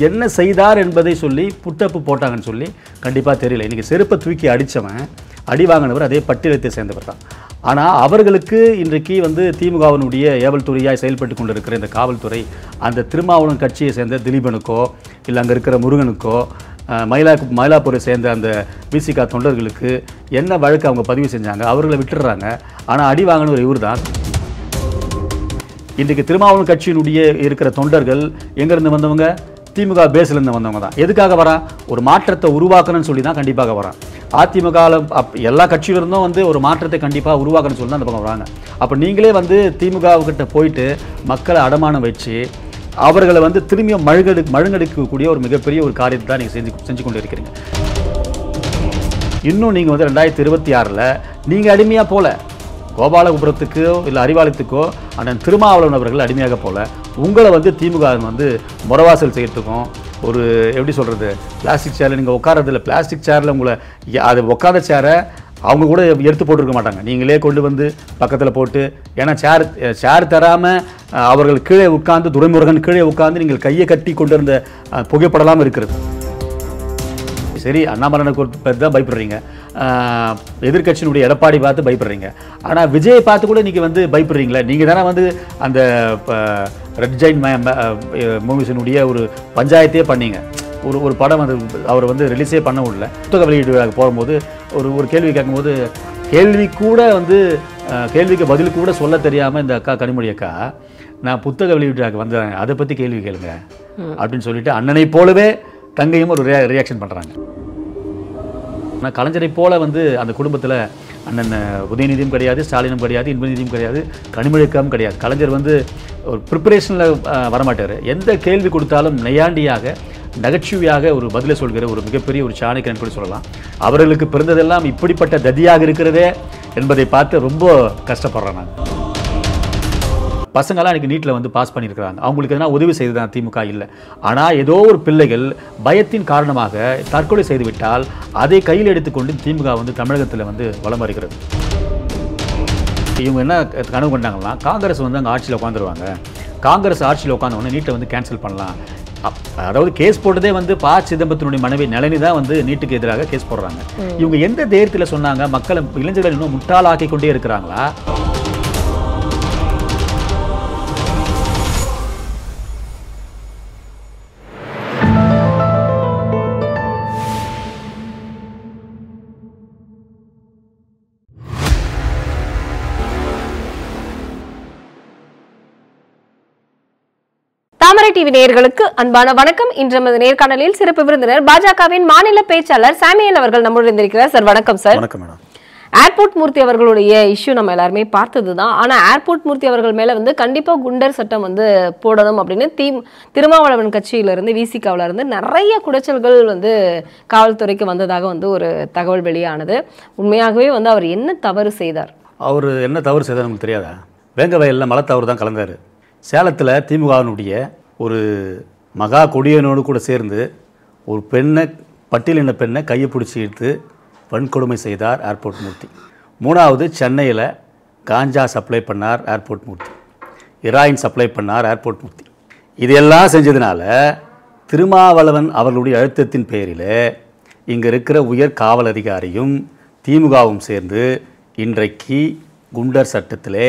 என்ன செய்தார் என்பதை சொல்லி புட்டப்பு போட்டாங்கன்னு சொல்லி கண்டிப்பாக தெரியல. இன்றைக்கி செருப்பை தூக்கி அடித்தவன் அடி வாங்கினவர் அதே பட்டியலத்தை சேர்ந்தவர் தான். ஆனால் அவர்களுக்கு இன்றைக்கு வந்து திமுகவினுடைய ஏவல் துறையாய் செயல்பட்டு கொண்டு இருக்கிற இந்த காவல்துறை அந்த திருமாவளவன் கட்சியை சேர்ந்த திலீபனுக்கோ இல்லை அங்கே இருக்கிற முருகனுக்கோ மயிலாப்பூரை சேர்ந்த அந்த விசிகா தொண்டர்களுக்கு என்ன வழக்கு அவங்க பதிவு செஞ்சாங்க, அவர்களை விட்டுடுறாங்க. ஆனால் அடி வாங்கினவர் இவர் தான். இன்றைக்கு திருமாவளவன் கட்சியினுடைய இருக்கிற தொண்டர்கள் எங்கேருந்து வந்தவங்க? திமுக பேஸ்லேருந்து வந்தவங்க தான். எதுக்காக வரான்? ஒரு மாற்றத்தை உருவாக்கணும்னு சொல்லி தான் கண்டிப்பாக வரான். அதிமுகவில் எல்லா கட்சியிலிருந்தும் வந்து ஒரு மாற்றத்தை கண்டிப்பாக உருவாக்கணும்னு சொல்லி தான் அந்த பக்கம் வராங்க. அப்போ நீங்களே வந்து திமுகவுக்கிட்ட போயிட்டு மக்களை அடமானம் வச்சு அவர்களை வந்து திரும்பியும் மழுங்கடிக்கக்கூடிய ஒரு மிகப்பெரிய ஒரு காரியத்தை தான் நீங்கள் செஞ்சு கொண்டு இருக்கிறீங்க. இன்னும் நீங்கள் வந்து 2026 நீங்கள் அடிமையாக போல கோபாலபுரத்துக்கோ இல்லை அறிவாலயத்துக்கோ அண்ணன் திருமாவளவன் அவர்கள் அடிமையாக போல உங்களை வந்து திமுக வந்து முறவாசல் செய்யறதுக்கும் ஒரு எப்படி சொல்கிறது பிளாஸ்டிக் சேரில் நீங்கள் உட்காரதில்ல, பிளாஸ்டிக் சேரில் உங்களை அது உட்காந்த சேரை அவங்க கூட எடுத்து போட்டிருக்க மாட்டாங்க, நீங்களே கொண்டு வந்து பக்கத்தில் போட்டு. ஏன்னா சேர் தராமல் அவர்கள் கீழே உட்கார்ந்து துரைமுருகன் கீழே உட்கார்ந்து நீங்கள் கையை கட்டி கொண்டு இருந்த புகைப்படலாம் இருக்கிறது. சரி, அண்ணாமலைக்கு ஒரு தான் பயப்படுறீங்க, எதிர்கட்சியினுடைய எடப்பாடி பார்த்து பயப்படுறீங்க, ஆனால் விஜயை பார்த்து கூட இன்றைக்கி வந்து பயப்படுறீங்களே. நீங்கள் தானே வந்து அந்த ரெட் ஜெயின் மூவிஸினுடைய ஒரு பஞ்சாயத்தையே பண்ணீங்க. ஒரு படம் வந்து அவர் வந்து ரிலீஸே பண்ண முடியல. புத்தக வெளியீடு போகும்போது ஒரு கேள்வி கேட்கும்போது கேள்விக்கு பதில் கூட சொல்ல தெரியாமல் இந்த அக்கா கனிமொழி அக்கா நான் புத்தக வெளியீட்டு வந்தேன், அதை பற்றி கேள்வி கேளுங்க அப்படின்னு சொல்லிட்டு அண்ணனை போலவே தங்கையும் ஒரு ரியாக்ஷன் பண்ணுறாங்க. ஆனால் கலைஞரை போல வந்து அந்த குடும்பத்தில் அண்ணன் உதயநிதியும் கிடையாது, ஸ்டாலினும் கிடையாது, இன்பநிதியும் கிடையாது, கனிமொழிக்காவும் கிடையாது. கலைஞர் வந்து ஒரு ப்ரிப்பரேஷனில் வரமாட்டார். எந்த கேள்வி கொடுத்தாலும் நையாண்டியாக நகைச்சுவையாக ஒரு பதிலை சொல்கிற ஒரு மிகப்பெரிய ஒரு சாணக்கியன் கூட சொல்லலாம். அவர்களுக்கு பிறந்ததெல்லாம் இப்படிப்பட்ட ததியாக இருக்கிறதே என்பதை பார்த்து ரொம்ப கஷ்டப்படுறேன் நான். பசங்களாம் எனக்கு நீட்டில் வந்து பாஸ் பண்ணியிருக்கிறாங்க, அவங்களுக்கு எதனா உதவி செய்துதான் திமுக இல்லை. ஆனால் ஏதோ ஒரு பிள்ளைகள் பயத்தின் காரணமாக தற்கொலை செய்துவிட்டால் அதை கையில் எடுத்துக்கொண்டு திமுக வந்து தமிழகத்தில் வந்து வலம் வருகிறது. இவங்க என்ன கனவு கொண்டாங்கன்னா காங்கிரஸ் வந்து அங்கே ஆட்சியில் உட்காந்துருவாங்க, காங்கிரஸ் ஆட்சியில் உட்காந்தவொடனே நீட்டை வந்து கேன்சல் பண்ணலாம். அதாவது கேஸ் போட்டதே வந்து ப. சிதம்பரத்தினுடைய மனைவி நளினி தான் வந்து நீட்டுக்கு எதிராக கேஸ் போடுறாங்க. இவங்க எந்த தைரியத்தில் சொன்னாங்க? மக்களை இளைஞர்கள் இன்னும் முட்டாளாக்கி கொண்டே இருக்கிறாங்களா? தாமரை டிவி நேயர்களுக்கு அன்பான வணக்கம். இன்று நமது நேர்காணலில் சிறப்பு விருந்தினர் பாஜகவின் மாநில பேச்சாளர் சாமியல் அவர்கள் நம்முடன் இருந்திருக்கிறார். சார் வணக்கம். சார் வணக்கம் மேடம். ஏர்போர்ட் மூர்த்தி அவர்களுடைய இஷ்யூ நம்ம எல்லாருமே பார்த்ததுதான். ஆனா ஏர்போர்ட் மூர்த்தி அவர்கள் மேல வந்து கண்டிப்பா குண்டர் சட்டம் வந்து போடணும் அப்படின்னு திருமாவளவன் கட்சியில இருந்து விசிகாவில இருந்து நிறைய குடைச்சல்கள் வந்து காவல்துறைக்கு வந்ததாக வந்து ஒரு தகவல் வெளியானது. உண்மையாகவே வந்து அவர் என்ன தவறு செய்தார்? அவர் என்ன தவறு செய்தார் நமக்கு தெரியாதா? வேங்க வயலில் மலை தவறு தான் கலந்தார். சேலத்தில் திமுகவினுடைய ஒரு மகா கொடியனோடு கூட சேர்ந்து ஒரு பெண்ணை பட்டியலின பெண்ணை கையை பிடிச்சி இழுத்து வன்கொடுமை செய்தார் ஏர்போர்ட் மூர்த்தி. மூணாவது சென்னையில் காஞ்சா சப்ளை பண்ணார் ஏர்போர்ட் மூர்த்தி, ஹெராயின் சப்ளை பண்ணார் ஏர்போர்ட் மூர்த்தி. இதெல்லாம் செஞ்சதுனால திருமாவளவன் அவர்களுடைய அழுத்தத்தின் பேரில் இங்கே இருக்கிற உயர் காவல் அதிகாரியும் திமுகவும் சேர்ந்து இன்றைக்கு குண்டர் சட்டத்திலே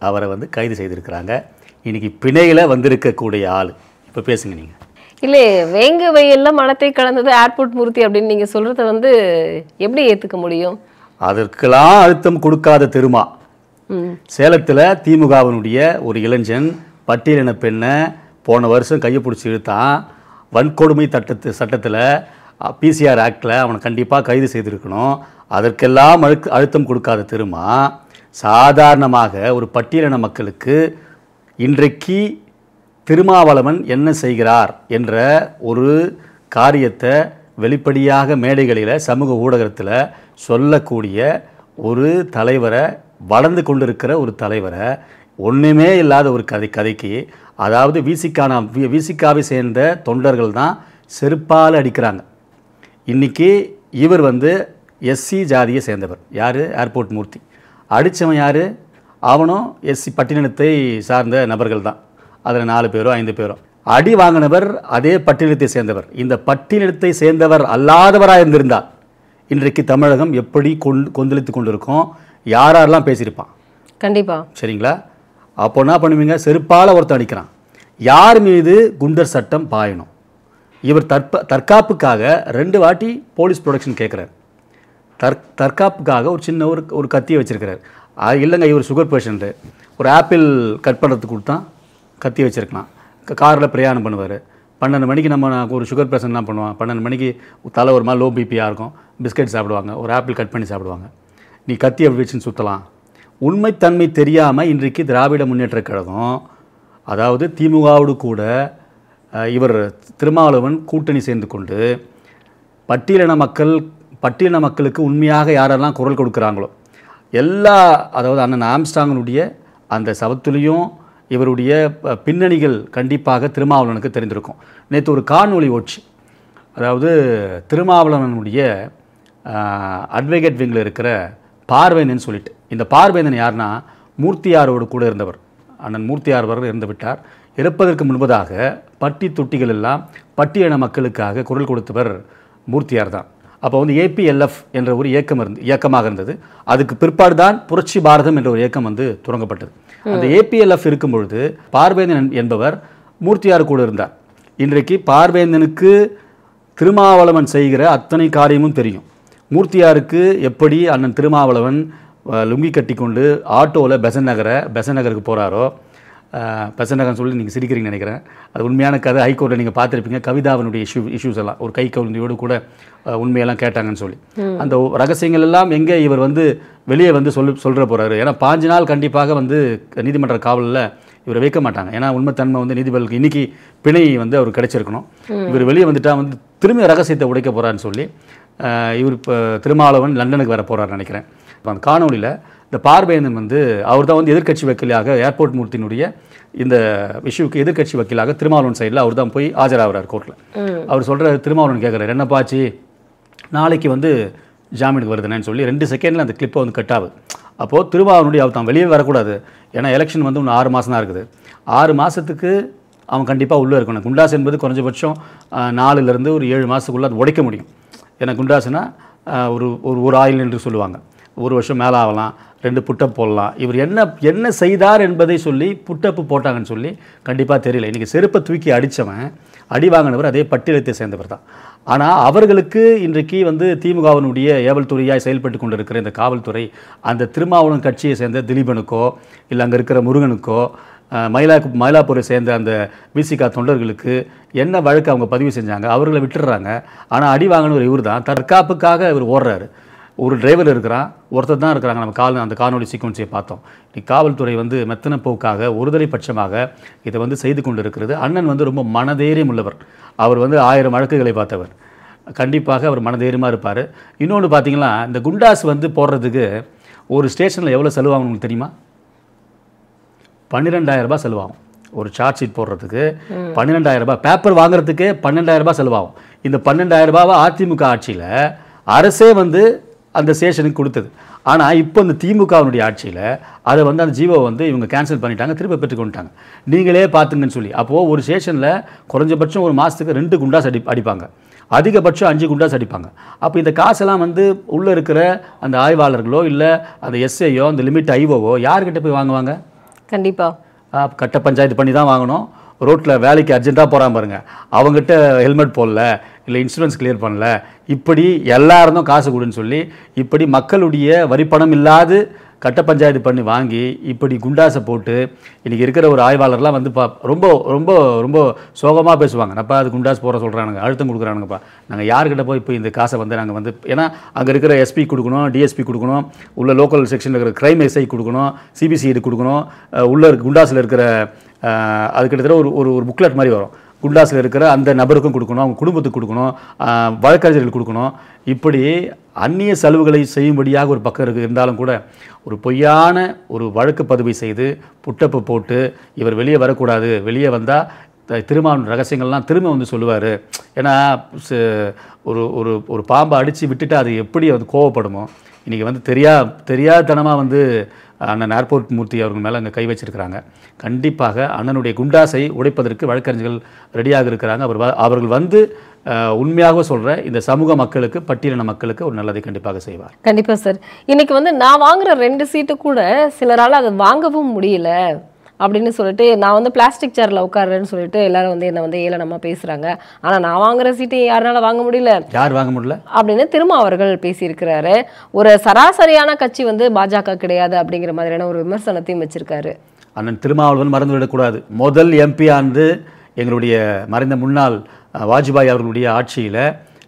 அவரை வந்து கைது செய்திருக்கிறாங்க. இன்னைக்கு பிணையில் வந்திருக்கக்கூடிய ஆள். இப்போ பேசுங்க நீங்கள். இல்லை, வேங்க வயல்ல மனத்தை கலந்தது ஏர்போர்ட் மூர்த்தி அப்படின்னு நீங்கள் சொல்கிறத வந்து எப்படி ஏற்றுக்க முடியும்? அதற்கெல்லாம் அழுத்தம் கொடுக்காத திருமா சேலத்தில் திமுகவினுடைய ஒரு இளைஞன் பட்டியலின பெண்ணை போன வருஷம் கையை பிடிச்சி இழுத்தான். வன்கொடுமை சட்டத்தில் பிசிஆர் ஆக்டில் அவனை கண்டிப்பாக கைது செய்திருக்கணும். அதற்கெல்லாம் அழுத்தம் கொடுக்காத திருமா சாதாரணமாக ஒரு பட்டியலின மக்களுக்கு இன்றைக்கு திருமாவளவன் என்ன செய்கிறார் என்ற ஒரு காரியத்தை வெளிப்படையாக மேடைகளில் சமூக ஊடகத்தில் சொல்லக்கூடிய ஒரு தலைவரை, வளர்ந்து கொண்டிருக்கிற ஒரு தலைவரை, ஒன்றுமே இல்லாத ஒரு கதைக்கு அதாவது விசிகாவை சேர்ந்த தொண்டர்கள் தான் செருப்பால் அடிக்கிறாங்க. இன்றைக்கி இவர் வந்து எஸ்சி ஜாதியை சேர்ந்தவர். யார்? ஏர்போர்ட் மூர்த்தி. அடித்தவன் யார்? அவனும் எஸ்சி பட்டியலினத்தை சார்ந்த நபர்கள் தான். அதில் 4 பேரோ 5 பேரோ. அடி வாங்கினவர் அதே பட்டியலத்தை சேர்ந்தவர். இந்த பட்டியலத்தை சேர்ந்தவர் அல்லாதவராக இருந்திருந்தால் இன்றைக்கு தமிழகம் எப்படி கொந்தளித்து கொண்டிருக்கும், யாரெல்லாம் பேசியிருப்பான். கண்டிப்பா. சரிங்களா? அப்போ என்ன பண்ணுவீங்க? செருப்பால் ஒருத்தர் அடிக்கிறான், யார் மீது குண்டர் சட்டம் பாயணும்? இவர் தற்காப்புக்காக 2 வாட்டி போலீஸ் ப்ரொடெக்ஷன் கேட்குறாரு. தற்காப்புக்காக ஒரு சின்ன ஒரு கத்தியை வச்சிருக்கிறார். இல்லைங்க, இவர் சுகர் பேஷண்ட்டு, ஒரு ஆப்பிள் கட் பண்ணுறதுக்கு கொடுத்தா கத்தி வச்சுருக்கலாம். காரில் பிரயாணம் பண்ணுவார். 12 மணிக்கு நம்ம ஒரு சுகர் பேஷண்ட் என்ன பண்ணுவான், 12 மணிக்கு தலை ஒரு மாதிரி லோ பிபியாக இருக்கும், பிஸ்கட் சாப்பிடுவாங்க, ஒரு ஆப்பிள் கட் பண்ணி சாப்பிடுவாங்க. நீ கத்தி அப்படி வச்சுன்னு சுற்றலாம். உண்மைத்தன்மை தெரியாமல் இன்றைக்கு திராவிட முன்னேற்ற கழகம், அதாவது திமுகவோடு கூட இவர் திருமாவளவன் கூட்டணி சேர்ந்து கொண்டு பட்டியலின மக்களுக்கு உண்மையாக யாரெல்லாம் குரல் கொடுக்குறாங்களோ எல்லா, அதாவது அண்ணன் ஆம்ஸ்டாங்கனுடைய அந்த சவத்துலேயும் இவருடைய பின்னணிகள் கண்டிப்பாக திருமாவளவனுக்கு தெரிந்திருக்கும். நேற்று ஒரு காணொளி ஓட்சி, அதாவது திருமாவளவனுடைய அட்வொகேட் விங்கில் இருக்கிற பார்வேந்தன் சொல்லிட்டு, இந்த பார்வேந்தன் யாருன்னா மூர்த்தியாரோடு கூட இருந்தவர். அண்ணன் மூர்த்தியார் அவர்கள் இறந்து விட்டார். இறப்பதற்கு முன்பதாக பட்டி தொட்டிகள் எல்லாம் பட்டியலின மக்களுக்காக குரல் கொடுத்தவர் மூர்த்தியார் தான். அப்போ வந்து ஏபிஎல்எஃப் என்ற ஒரு இயக்கமாக இருந்தது. அதுக்கு பிற்பாடு தான் புரட்சி பாரதம் என்ற ஒரு இயக்கம் வந்து தொடங்கப்பட்டது. அந்த ஏபிஎல்எஃப் இருக்கும் பொழுது பார்வேந்தன் என்பவர் மூர்த்தியார் கூட இருந்தார். இன்றைக்கு பார்வேந்தனுக்கு திருமாவளவன் செய்கிற அத்தனை காரியமும் தெரியும். மூர்த்தியாருக்கு எப்படி அண்ணன் திருமாவளவன் லுங்கி கட்டி கொண்டு ஆட்டோவில் பெசன் நகருக்கு போகிறாரோ, பெசன் நகர்னு சொல்லி நீங்கள் சிரிக்கிறீங்கன்னு நினைக்கிறேன், அது உண்மையான கதை. ஹைகோர்ட்டில் நீங்கள் பார்த்துருப்பீங்க, கவிதாவினுடைய இஷ்யூஸ் எல்லாம் ஒரு கை கவுந்தியோடு கூட உண்மையெல்லாம் கேட்டாங்கன்னு சொல்லி, அந்த ரகசியங்கள் எல்லாம் எங்கே இவர் வந்து வெளியே வந்து சொல்கிற போகிறாரு. ஏன்னா 5 நாள் கண்டிப்பாக வந்து நீதிமன்ற காவலில் இவரை வைக்க மாட்டாங்க. ஏன்னா உண்மைத்தன்மை வந்து நீதிபதிகளுக்கு இன்றைக்கி பிணை வந்து அவர் கிடைச்சிருக்கணும். இவர் வெளியே வந்துட்டால் வந்து திரும்பி ரகசியத்தை உடைக்க போகிறான்னு சொல்லி இவர் இப்போ திருமாவளவன் லண்டனுக்கு வர போகிறாருன்னு நினைக்கிறேன். அந்த காணொலியில் இந்த பார்வேந்தன் வந்து அவர் தான் வந்து எதிர்க்கட்சி வக்கீலாக ஏர்போர்ட் மூர்த்தியினுடைய இந்த இஷ்யூக்கு எதிர்க்கட்சி வக்கீலாக திருமாவளவன் சைடில் அவர் தான் போய் ஆஜராகிறார் கோர்ட்டில். அவர் சொல்கிற திருமாவளவன் கேட்குறாரு, என்னப்பாச்சு நாளைக்கு வந்து ஜாமீனுக்கு வருதுன்னு சொல்லி 2 செகண்டில் அந்த கிளிப்பை வந்து கட் ஆகுது. அப்போது திருமாவளவனுடைய அவர் தான் வெளியே வரக்கூடாது, ஏன்னா எலெக்ஷன் வந்து இன்னும் 6 மாதம் தான் இருக்குது. 6 மாதத்துக்கு அவன் கண்டிப்பாக உள்ளே இருக்கணும். குண்டாஸ் என்பது குறைஞ்சபட்சம் 4லேருந்து ஒரு 7 மாதத்துக்குள்ளே அது உடைக்க முடியும். ஏன்னா குண்டாசுனா ஒரு ஆயில் என்று சொல்லுவாங்க, 1 வருஷம் மேலே ஆகலாம், 2 புட்டப் போடலாம். இவர் என்ன செய்தார் என்பதை சொல்லி புட்டப்பு போட்டாங்கன்னு சொல்லி கண்டிப்பாக தெரியல. இன்றைக்கி செருப்பை தூக்கி அடித்தவன், அடி வாங்கினவர் அதே பட்டியலத்தை சேர்ந்தவர் தான். ஆனால் அவர்களுக்கு இன்றைக்கு வந்து திமுகவினுடைய ஏவல் துறையாய் செயல்பட்டு கொண்டு இருக்கிற இந்த காவல்துறை அந்த திருமாவளவன் கட்சியை சேர்ந்த திலீபனுக்கோ இல்லை அங்கே இருக்கிற முருகனுக்கோ மயிலாப்பூரை சேர்ந்த அந்த விசிகா தொண்டர்களுக்கு என்ன வழக்கு அவங்க பதிவு செஞ்சாங்க, அவர்களை விட்டுடுறாங்க. ஆனால் அடி வாங்கினவர் இவர் தான். தற்காப்புக்காக இவர் ஓடுறாரு. ஒரு டிரைவர் இருக்கிறான், ஒருத்தர் தான் இருக்கிறாங்க. நம்ம அந்த காணொலி சீக்வன்ஸை பார்த்தோம். காவல்துறை வந்து மெத்தன போக்காக ஒருதலை பட்சமாக இதை வந்து செய்து கொண்டு இருக்கிறது. அண்ணன் வந்து ரொம்ப மனதைரியம் உள்ளவர். அவர் வந்து 1000 வழக்குகளை பார்த்தவர். கண்டிப்பாக அவர் மனதைரியமாக இருப்பார். இன்னொன்று பார்த்தீங்கன்னா, இந்த குண்டாஸ் வந்து போடுறதுக்கு ஒரு ஸ்டேஷனில் எவ்வளோ செலவாகும் உங்களுக்கு தெரியுமா? 12,000 ரூபாய் செலவாகும். ஒரு சார்ஜ் ஷீட் போடுறதுக்கு 12,000 ரூபாய், பேப்பர் வாங்குறதுக்கே 12,000 ரூபாய் செலவாகும். இந்த 12,000 ரூபாவை அதிமுக ஆட்சியில் அரசே வந்து அந்த ஸ்டேஷனுக்கு கொடுத்தது. ஆனால் இப்போ இந்த திமுகவினுடைய ஆட்சியில் அதை வந்து அந்த ஜீவோ வந்து இவங்க கேன்சல் பண்ணிட்டாங்க, திரும்ப பெற்றுக்கொண்டுட்டாங்க. நீங்களே பார்த்துங்கன்னு சொல்லி. அப்போது ஒரு ஸ்டேஷனில் குறைஞ்சபட்சம் ஒரு மாதத்துக்கு 2 குண்டாஸ் அடிப்பாங்க, அதிகபட்சம் 5 குண்டாஸ் அடிப்பாங்க. அப்போ இந்த காசெல்லாம் வந்து உள்ளே இருக்கிற அந்த ஆய்வாளர்களோ இல்லை அந்த எஸ்ஐயோ அந்த லிமிட் ஐஓவோ யார்கிட்ட போய் வாங்குவாங்க? கண்டிப்பாக கட்ட பஞ்சாயத்து பண்ணி தான் வாங்கணும். ரோட்டில் வேலைக்கு அர்ஜென்ட்டாக போகிறான் பாருங்க, அவங்ககிட்ட ஹெல்மெட் போடல, இல்லை இன்சூரன்ஸ் கிளியர் பண்ணல, இப்படி எல்லாருந்தும் காசு கொடுன்னு சொல்லி இப்படி மக்களுடைய வரிப்பணம் இல்லாது கட்ட பஞ்சாயத்து பண்ணி வாங்கி இப்படி குண்டாசை போட்டு இன்றைக்கி இருக்கிற ஒரு ஆய்வாளர்லாம் வந்து ரொம்ப ரொம்ப ரொம்ப சோகமாக பேசுவாங்க. நப்பா அது குண்டாஸ் போகிற சொல்கிறானுங்க, அழுத்தம் கொடுக்குறானுங்கப்பா, நாங்கள் யார்கிட்ட போய் இப்போ இந்த காசை வந்து நாங்கள் வந்து, ஏன்னா அங்கே இருக்கிற எஸ்பி கொடுக்கணும், டிஎஸ்பி கொடுக்கணும், உள்ள லோக்கல் செக்ஷனில் இருக்கிற கிரைம் எஸ்ஐ கொடுக்கணும், சிபிசிஐடி கொடுக்கணும், உள்ள குண்டாஸில் இருக்கிற அது கிட்டத்தட்ட ஒரு புக்லெட் மாதிரி வரும், குண்டாஸில் இருக்கிற அந்த நபருக்கும் கொடுக்கணும், அவங்க குடும்பத்துக்கு கொடுக்கணும், வழக்கறிஞர்கள் கொடுக்கணும். இப்படி அந்நிய செலவுகளை செய்யும்படியாக ஒரு பக்கம் இருந்தாலும் கூட ஒரு பொய்யான ஒரு வழக்கு பதிவை செய்து புட்டப்பு போட்டு இவர் வெளியே வரக்கூடாது, வெளியே வந்தால் திருமாவளவன் ரகசியங்கள்லாம் திரும்ப வந்து சொல்லுவார். ஏன்னா ஒரு ஒரு ஒரு பாம்பை அடித்து விட்டுட்டு அது எப்படி வந்து கோவப்படுமோ, இன்றைக்கி வந்து தெரியாதனமாக வந்து அண்ணன் ஏர்போர்ட் மூர்த்தி அவர்கள் மேலே அங்கே கை வச்சிருக்கிறாங்க. கண்டிப்பாக அண்ணனுடைய குண்டாசை உடைப்பதற்கு வழக்கறிஞர்கள் ரெடியாக இருக்கிறாங்க. அவர்கள் வந்து உண்மையாக சொல்கிற இந்த சமூக மக்களுக்கு, பட்டியலின மக்களுக்கு ஒரு நல்லதை கண்டிப்பாக செய்வார். கண்டிப்பாக சார். இன்னைக்கு வந்து நான் வாங்குற 2 சீட்டு கூட சிலரால் அதை வாங்கவும் முடியல அப்படின்னு சொல்லிட்டு, நான் வந்து பிளாஸ்டிக் சேரில் உட்காடுறேன்னு சொல்லிட்டு எல்லாரும் வந்து என்னை வந்து ஏளனமாக பேசுகிறாங்க. ஆனால் நான் வாங்குற சீட்டை யாருனால வாங்க முடியல, யார் வாங்க முடியல அப்படின்னு திரும்ப அவர்கள் பேசியிருக்கிறாரு. ஒரு சராசரியான கட்சி வந்து பாஜக கிடையாது அப்படிங்கிற மாதிரியான ஒரு விமர்சனத்தையும் வச்சிருக்காரு. அண்ணன் திருமாவளவன் மறந்துவிடக்கூடாது. முதல் எம்பி ஆண்டு எங்களுடைய மறைந்த முன்னாள் வாஜ்பாய் அவர்களுடைய ஆட்சியில்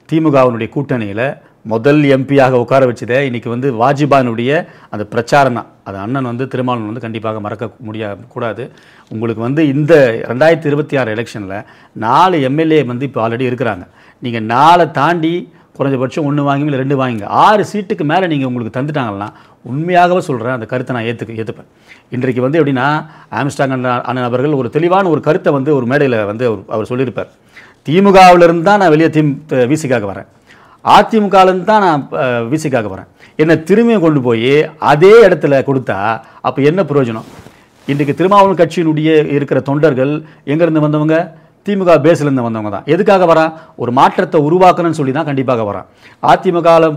திமுகவினுடைய கூட்டணியில் முதல் எம்பியாக உட்கார வச்சதே இன்றைக்கி வந்து வாஜ்பாயினுடைய அந்த பிரச்சாரம் தான். அது அண்ணன் வந்து திருமாவளவன் வந்து கண்டிப்பாக மறக்க கூடாது. உங்களுக்கு வந்து இந்த 2026 எலெக்ஷனில் 4 எம்எல்ஏ வந்து இப்போ ஆல்ரெடி இருக்கிறாங்க. நீங்கள் 4 தாண்டி குறைஞ்சபட்சம் 1 வாங்கி இல்லை 2 வாங்கிங்க. 6 சீட்டுக்கு மேலே நீங்கள் உங்களுக்கு தந்துட்டாங்கன்னா உண்மையாகவே சொல்கிறேன், அந்த கருத்தை நான் ஏற்றுப்பேன். இன்றைக்கு வந்து எப்படின்னா, ஆம்ஸ்டாங் அண்ணன் அவர்கள் ஒரு தெளிவான ஒரு கருத்தை வந்து ஒரு மேடையில் வந்து அவர் சொல்லியிருப்பார். திமுகவிலிருந்து தான் நான் வெளியே விசிக்காக வரேன், அதிமுகலேருந்து தான் நான் விசிக்காக வரேன், என்னை திரும்பியும் கொண்டு போய் அதே இடத்துல கொடுத்தா அப்போ என்ன பிரயோஜனம்? இன்றைக்கு திருமாவளவன் கட்சியினுடைய இருக்கிற தொண்டர்கள் எங்கேருந்து வந்தவங்க? திமுக பேஸ்லேருந்து வந்தவங்க தான். எதுக்காக வரான்? ஒரு மாற்றத்தை உருவாக்கணும்னு சொல்லி தான் கண்டிப்பாக வரான். அதிமுகவில்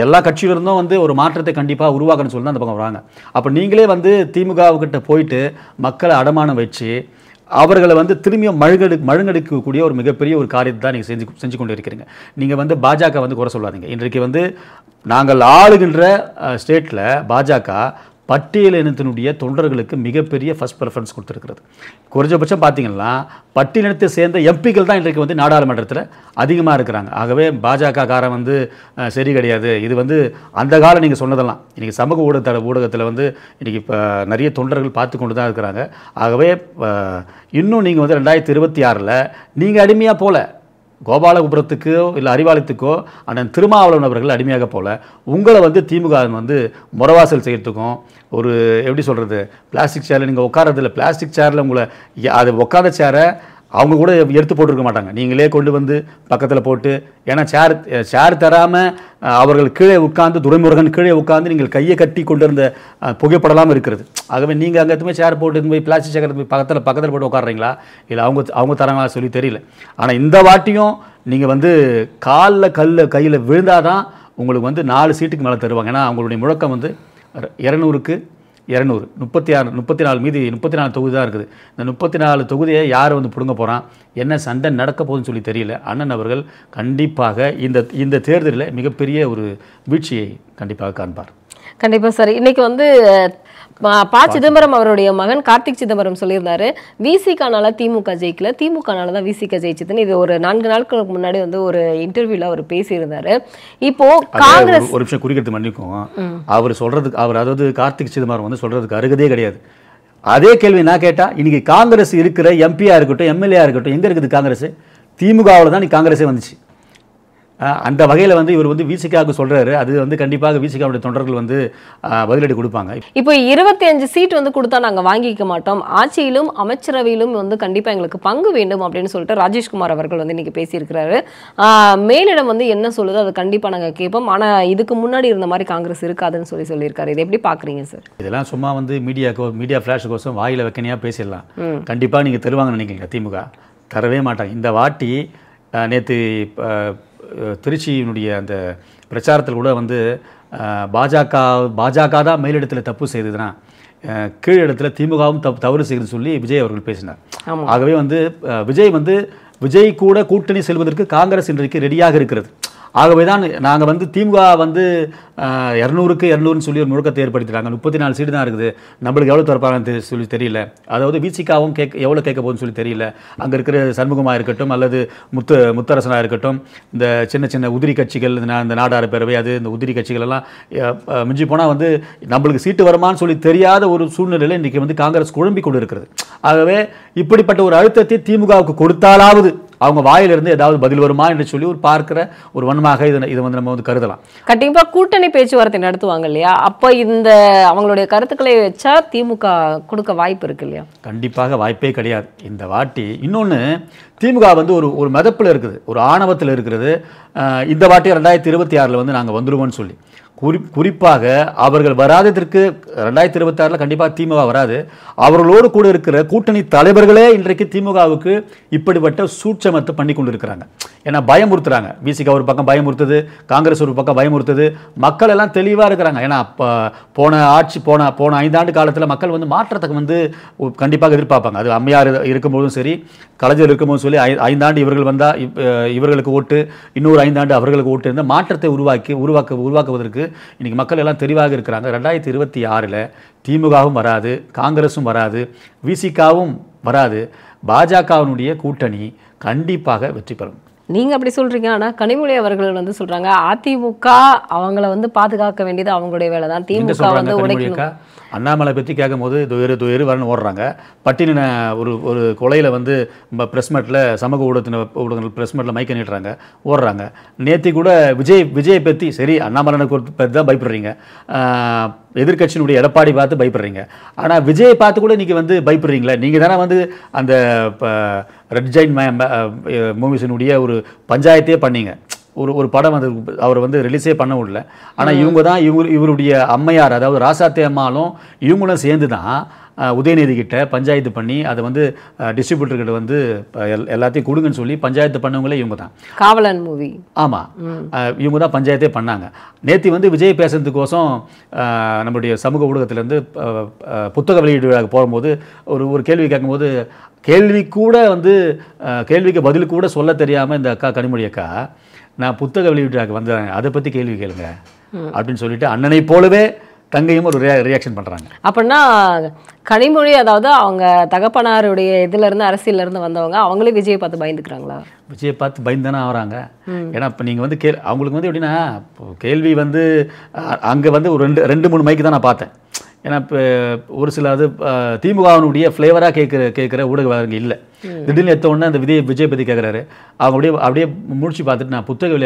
எல்லா கட்சியிலிருந்தும் வந்து ஒரு மாற்றத்தை கண்டிப்பாக உருவாக்கணும்னு சொல்லி தான் அந்த பக்கம் வராங்க. அப்போ நீங்களே வந்து திமுகவுக்கிட்ட போயிட்டு மக்களை அடமானம் வச்சு அவர்களை வந்து திரும்பியும் மழுங்கடிக்கக்கூடிய ஒரு மிகப்பெரிய ஒரு காரியத்தை தான் நீங்கள் செஞ்சு கொண்டு இருக்கிறீங்க. நீங்கள் வந்து பாஜக வந்து குறை சொல்லாதீங்க. இன்றைக்கு வந்து நாங்கள் ஆளுகின்ற ஸ்டேட்டில் பாஜக பட்டியலினத்தினுடைய தொண்டர்களுக்கு மிகப்பெரிய ஃபர்ஸ்ட் ப்ரிஃபரன்ஸ் கொடுத்துருக்கிறது. குறைஞ்சபட்சம் பார்த்தீங்கன்னா பட்டியலினத்தை சேர்ந்த எம்பிக்கள் தான் இன்றைக்கு வந்து நாடாளுமன்றத்தில் அதிகமாக இருக்கிறாங்க. ஆகவே பாஜக காரன் வந்து சரி கிடையாது. இது வந்து அந்த காலம் நீங்கள் சொன்னதெல்லாம் இன்றைக்கி சமூக ஊடகத்தில் வந்து இன்றைக்கி இப்போ நிறைய தொண்டர்கள் பார்த்து கொண்டு தான் இருக்கிறாங்க. ஆகவே இன்னும் நீங்கள் வந்து 2026 நீங்கள் அடிமையாக போல கோபாலபுரத்துக்கோ இல்லை அறிவாலயத்துக்கோ அண்ணன் திருமாவளவன் அவர்கள் அடிமையாக போல உங்களை வந்து திமுக வந்து முறவாசல் செய்யறதுக்கும் ஒரு எப்படி சொல்கிறது, பிளாஸ்டிக் சேரில் நீங்கள் உட்காரதில்ல, பிளாஸ்டிக் சேரில் உங்களை அது உட்கார சேரை அவங்க கூட எடுத்து போட்டிருக்க மாட்டாங்க, நீங்களே கொண்டு வந்து பக்கத்தில் போட்டு. ஏன்னா சேர் தராமல் அவர்கள் கீழே உட்கார்ந்து, துரைமுருகன் கீழே உட்கார்ந்து நீங்கள் கையை கட்டி கொண்டு இருந்த புகைப்படலாம் இருக்கிறது. ஆகவே நீங்கள் அங்கே எதுவுமே சேர் போட்டு போய் பிளாஸ்டிக் சேர் போய் பக்கத்தில் போட்டு உட்காடுறீங்களா இல்லை அவங்க தராங்களா சொல்லி தெரியல. ஆனால் இந்த வாட்டியும் நீங்கள் வந்து கையில் விழுந்தாதான் உங்களுக்கு வந்து 4 சீட்டுக்கு மேலே தருவாங்க. ஏன்னா அவங்களுடைய முழக்கம் வந்து 200க்கு 200 34 மீதி 34 தொகுதி தான் இருக்குது. இந்த 34 தொகுதியை யார் வந்து பிடுங்க போகிறான், என்ன சண்டை நடக்க போகுதுன்னு சொல்லி தெரியல. அண்ணன் அவர்கள் கண்டிப்பாக இந்த தேர்தலில் மிகப்பெரிய ஒரு வீழ்ச்சியை கண்டிப்பாக காண்பார். கண்டிப்பாக சார். இன்னைக்கு வந்து சிதம்பரம் அவருடைய மகன் கார்த்திக் சிதம்பரம் சொல்லியிருந்தாரு, விசிகானால திமுக ஜெயிக்கல, திமுகனால தான் விசிக ஜெயிச்சதுன்னு. இது ஒரு 4 நாட்களுக்கு முன்னாடி வந்து ஒரு இன்டர்வியூல அவர் பேசியிருந்தாரு. இப்போ காங்கிரஸ் ஒரு நிமிஷம் குறிக்கிறது மன்னிக்கும், அவர் சொல்றதுக்கு அதாவது கார்த்திக் சிதம்பரம் வந்து சொல்றதுக்கு அருகதே கிடையாது. அதே கேள்வி நான் கேட்டா, இன்னைக்கு காங்கிரஸ் இருக்கிற எம்பியா இருக்கட்டும் எம்எல்ஏ இருக்கட்டும் எங்க இருக்குது காங்கிரஸ்? திமுகவில் தான் காங்கிரஸே வந்துச்சு. அந்த வகையில் வந்து இவர் வந்து விசிகாவுக்கு சொல்றாரு. அது வந்து கண்டிப்பாக விசிகாவுடைய தொண்டர்கள் வந்து பதிலடி கொடுப்பாங்க. இப்போ 25 சீட் வந்து கொடுத்தா நாங்கள் வாங்கிக்க மாட்டோம், ஆட்சியிலும் அமைச்சரவையிலும் வந்து கண்டிப்பாக எங்களுக்கு பங்கு வேண்டும் அப்படின்னு சொல்லிட்டு ராஜேஷ்குமார் அவர்கள் வந்து இன்னைக்கு பேசியிருக்கிறாரு. மேலிடம் வந்து என்ன சொல்லுதோ அதை கண்டிப்பாக நாங்கள் கேட்போம், ஆனால் இதுக்கு முன்னாடி இருந்த மாதிரி காங்கிரஸ் இருக்காதுன்னு சொல்லியிருக்காரு. இதை எப்படி பார்க்குறீங்க சார்? இதெல்லாம் சும்மா வந்து மீடியா ஃபிளாஷுக்கோசம் வாயில வைக்கணையாக பேசிடலாம். கண்டிப்பாக நீங்கள் தருவாங்கன்னு நினைக்கிறீங்க? திமுக தரவே மாட்டாங்க. இந்த வாட்டி நேற்று திருச்சியினுடைய அந்த பிரச்சாரத்தில் கூட வந்து பாஜக தான் மேலிடத்தில் தப்பு செய்ததுன்னா கீழிடத்தில் திமுகவும் தவறு செய்யுதுன்னு சொல்லி விஜய் அவர்கள் பேசினார். ஆகவே வந்து விஜய் கூட கூட்டணி செல்வதற்கு காங்கிரஸ் இன்றைக்கு ரெடியாக இருக்கிறது. ஆகவே தான் நாங்கள் வந்து திமுக வந்து 200க்கு 200ன்னு சொல்லி ஒரு முழக்கத்தை ஏற்படுத்திட்டாங்க. 34 சீட்டு தான் இருக்குது, நம்மளுக்கு எவ்வளோ திறப்பாங்கன்னு சொல்லி தெரியல. அதாவது விசிகாவும் எவ்வளோ கேட்க போகுதுன்னு சொல்லி தெரியல. அங்கே இருக்கிற சண்முகமாக இருக்கட்டும் அல்லது முத்தரசனாக இருக்கட்டும், இந்த சின்ன உதிரி கட்சிகள், இந்த நாடார் பேரவை, அது இந்த உதிரி கட்சிகள் எல்லாம் மிஞ்சி போனால் வந்து நம்மளுக்கு சீட்டு வருமானு சொல்லி தெரியாத ஒரு சூழ்நிலையில் இன்றைக்கி வந்து காங்கிரஸ் குழம்பி கொண்டு இருக்கிறது. ஆகவே இப்படிப்பட்ட ஒரு அழுத்தத்தை திமுகவுக்கு கொடுத்தாலாவது அவங்க வாயிலிருந்து ஏதாவது பதில் வருமா என்று சொல்லி ஒரு பார்க்கிற ஒரு வன்மமாக இதை வந்து நம்ம வந்து கருதலாம். கண்டிப்பா கூட்டணி பேச்சுவார்த்தை நடத்துவாங்க இல்லையா, அப்ப இந்த அவங்களுடைய கருத்துக்களை வச்சா திமுக கொடுக்க வாய்ப்பு இருக்கு இல்லையா? கண்டிப்பாக வாய்ப்பே கிடையாது இந்த வாட்டி. இன்னொன்று, திமுக வந்து ஒரு மிதப்பில் இருக்குது, ஒரு ஆணவத்தில் இருக்கிறது. இந்த வாட்டி 2026 வந்து நாங்கள் வந்துடுவோம்னு சொல்லி குறிப்பாக அவர்கள் வராததற்கு 2026 கண்டிப்பாக திமுக வராது. அவர்களோடு கூட இருக்கிற கூட்டணி தலைவர்களே இன்றைக்கு திமுகவுக்கு இப்படிப்பட்ட சூட்சமத்தை பண்ணி கொண்டு இருக்கிறாங்க. ஏன்னா பயமுறுத்துறாங்க. விசிக ஒரு பக்கம் பயமுறுத்துது, காங்கிரஸ் ஒரு பக்கம் பயமுறுத்துது. மக்கள் எல்லாம் தெளிவாக இருக்கிறாங்க. ஏன்னா போன 5 ஆண்டு காலத்தில் மக்கள் வந்து மாற்றத்தை வந்து கண்டிப்பாக எதிர்பார்ப்பாங்க. அது அம்மையார் இருக்கும்போதும் சரி, கலைஞர் இருக்கும்போதும் சொல்லி 5 ஆண்டு இவர்கள் வந்தால் இவர்களுக்கு ஓட்டு, இன்னொரு 5 ஆண்டு அவர்களுக்கு ஓட்டு இருந்த மாற்றத்தை உருவாக்குவதற்கு இன்னைக்கு மக்கள் எல்லாம் தெளிவாக இருக்கிறாங்க. 2026 திமுகவும் வராது, காங்கிரஸும் வராது, விசிகாவும் வராது. பாஜகவினுடைய கூட்டணி கண்டிப்பாக வெற்றி பெறும். நீங்க அப்படி சொல்றீங்க. ஆனா கனிமொழி அவர்கள் வந்து சொல்றாங்க அதிமுக அவங்கள வந்து பாதுகாக்க வேண்டியது அவங்களுடைய வேலை தான், திமுக வந்து உடைக்கணும். அண்ணாமலை பற்றி கேட்கும் போது துயரு வரன்னு ஓடுறாங்க. பட்டின ஒரு கொலையில் வந்து ப்ரெஸ் மீட்டில் சமூக ஊடகங்கள் ப்ரெஸ் மீட்டில் மைக்க நீட்டுறாங்க, ஓடுறாங்க. நேற்று கூட விஜய் பற்றி சரி அண்ணாமலைக்கு பற்றி தான் பயப்படுறீங்க, எதிர்கட்சியினுடைய எடப்பாடி பார்த்து பயப்படுறீங்க. ஆனால் விஜயை பார்த்து கூட இன்றைக்கி வந்து பயப்படுறீங்களே. நீங்கள் தானே வந்து அந்த ரெட் ஜெயின் மூவிஸினுடைய ஒரு பஞ்சாயத்தையே பண்ணீங்க. ஒரு படம் வந்து அவர் வந்து ரிலீஸே பண்ண விடல. ஆனால் இவங்க தான் இவருடைய அம்மையார், அதாவது ராசாத்தே அம்மாலும் இவங்களும் சேர்ந்து தான் உதயநிதி கிட்ட பஞ்சாயத்து பண்ணி அதை வந்து டிஸ்ட்ரிபியூட்டர்கிட்ட வந்து எல்லாத்தையும் கொடுங்கன்னு சொல்லி பஞ்சாயத்து பண்ணவங்களே இவங்க தான். காவலன் மூவி. ஆமாம், இவங்க தான் பஞ்சாயத்தே பண்ணாங்க. நேற்று வந்து விஜய் பேசுறதுக்கோசம் நம்மளுடைய சமூக ஊடகத்திலேருந்து புத்தக வெளியீடு விழாக்கு போகும்போது ஒரு கேள்வி கேட்கும்போது கேள்விக்கு பதில் கூட சொல்ல தெரியாமல் இந்த கனிமொழி அக்கா, நான் புத்தக வெளியீட்டாக வந்தேன், அதை பற்றி கேள்வி கேளுங்க அப்படின்னு சொல்லிட்டு அண்ணனை போலவே தங்கையும் ஒரு ரியாக்ஷன் பண்ணுறாங்க. அப்படின்னா கனிமொழி, அதாவது அவங்க தகப்பனாருடைய இருந்து அரசியலிருந்து வந்தவங்க, அவங்களே விஜயை பார்த்து பயந்துக்கிறாங்களா? விஜயை பார்த்து பயந்து தானே ஆகிறாங்க. ஏன்னா இப்போ நீங்கள் வந்து அவங்களுக்கு வந்து எப்படின்னா கேள்வி வந்து அங்கே வந்து ஒரு 2-3 மைக்கு தான் நான் பார்த்தேன். ஏன்னா இப்போ ஒரு சில அது திமுகவினுடைய ஃப்ளேவராக கேட்குற ஊடகவாளர்கள் இல்லை. திடீர்னு எடுத்த உடனே அந்த விஜய் பற்றி கேட்குறாரு. அவங்க அப்படியே முடிச்சு பார்த்துட்டு நான் புத்தக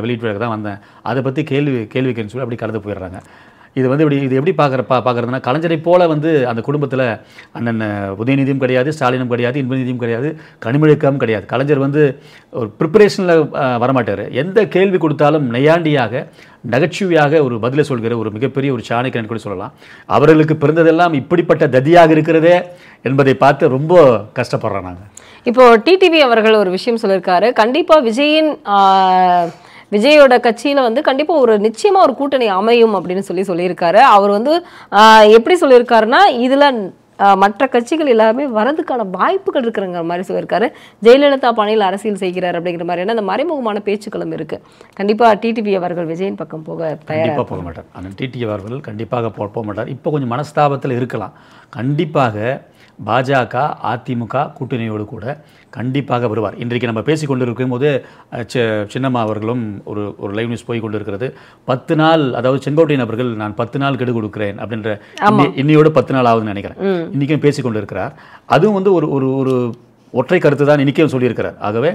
வெளியீட்டு தான் வந்தேன், அதை பற்றி கேள்வி கேள்வி சொல்லி அப்படி கடந்து போயிடுறாங்க. இது வந்து இது எப்படி பார்க்குறதுனா கலைஞரை போல வந்து அந்த குடும்பத்தில் அண்ணன் உதயநிதியும் கிடையாது, ஸ்டாலினும் கிடையாது, இன்பநிதியும் கிடையாது, கனிமொழிக்காவும் கிடையாது. கலைஞர் வந்து ஒரு ப்ரிப்பரேஷனில் வரமாட்டார். எந்த கேள்வி கொடுத்தாலும் நையாண்டியாக நகைச்சுவையாக ஒரு பதிலை சொல்கிற ஒரு மிகப்பெரிய ஒரு சாணக்கியன் கூட சொல்லலாம். அவர்களுக்கு பிறந்ததெல்லாம் இப்படிப்பட்ட ததியாக இருக்கிறதே என்பதை பார்த்து ரொம்ப கஷ்டப்படுறோம் நாங்கள். இப்போ டிடிவி அவர்கள் ஒரு விஷயம் சொல்லியிருக்காரு, கண்டிப்பாக விஜயோட கட்சியில் வந்து கண்டிப்பாக ஒரு நிச்சயமாக ஒரு கூட்டணி அமையும் அப்படின்னு சொல்லியிருக்காரு. அவர் வந்து எப்படி சொல்லியிருக்காருன்னா, இதில் மற்ற கட்சிகள் எல்லாமே வரதுக்கான வாய்ப்புகள் இருக்கிறங்கிற மாதிரி சொல்லியிருக்காரு. ஜெயலலிதா பாணியில் அரசியல் செய்கிறார் அப்படிங்கிற மாதிரியான அந்த மறைமுகமான பேச்சுக்களும் இருக்குது. கண்டிப்பாக டிடிவி அவர்கள் விஜயின் பக்கம் போக தயாராக போக மாட்டார். ஆனால் டிடிவி அவர்கள் கண்டிப்பாக போக மாட்டார். இப்போ கொஞ்சம் மனஸ்தாபத்தில் இருக்கலாம். கண்டிப்பாக பாஜக அதிமுக கூட்டணியோடு கூட கண்டிப்பாக வருவார். இன்றைக்கு நம்ம பேசி கொண்டு இருக்கும் போது சின்னம்மா அவர்களும் ஒரு லைவ் நியூஸ் போய் கொண்டு இருக்கிறது. 10 நாள், அதாவது செங்கோட்டையன் அவர்கள் நான் 10 நாள் கெடு கொடுக்கிறேன் அப்படின்ற இன்னையோட 10 நாள் ஆகுதுன்னு நினைக்கிறேன், இன்றைக்கும் பேசி கொண்டு இருக்கிறார். அதுவும் வந்து ஒரு ஒற்றை கருத்து தான் இன்றைக்கும் சொல்லியிருக்கிறார். ஆகவே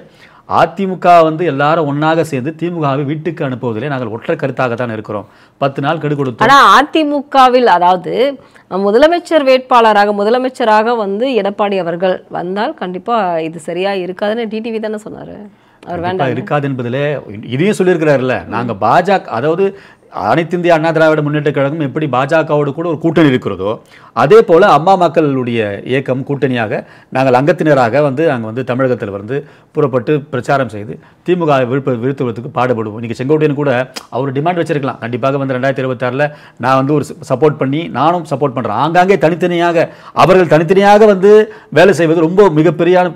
அதிமுக வந்து எல்லாரும் ஒன்றாக சேர்ந்து திமுகவை வீட்டுக்கு அனுப்புவதிலே நாங்கள் ஒற்றை கருத்தாகத்தான் இருக்கிறோம். 10 நாள் கெடு கொடுத்தோம். ஆனால் அதிமுகவில், அதாவது முதலமைச்சராக வந்து எடப்பாடி அவர்கள் வந்தால் கண்டிப்பா இது சரியா இருக்காதுன்னு டிடிவி தானே சொன்னாரு. அவர் வேண்டாம் இருக்காது என்பதிலே இதையும் சொல்லியிருக்கிறாருல்ல. நாங்கள் பாஜக, அதாவது அனைத்து இந்திய அண்ணா திராவிட முன்னேற்ற கழகம் எப்படி பாஜகவோடு கூட ஒரு கூட்டணி இருக்கிறதோ அதே போல் அம்மா மக்களுடைய இயக்கம் கூட்டணியாக நாங்கள் அங்கத்தினராக வந்து நாங்கள் வந்து தமிழகத்தில் வந்து புறப்பட்டு பிரச்சாரம் செய்து திமுக வீழ்த்துவதற்கு பாடுபடுவோம். இன்றைக்கி செங்கோட்டையன் கூட அவர் டிமாண்ட் வச்சிருக்கலாம், கண்டிப்பாக வந்து 2026 நான் வந்து ஒரு சப்போர்ட் பண்ணி நானும் சப்போர்ட் பண்ணுறேன். ஆங்காங்கே தனித்தனியாக அவர்கள் தனித்தனியாக வந்து வேலை செய்வது ரொம்ப மிகப்பெரிய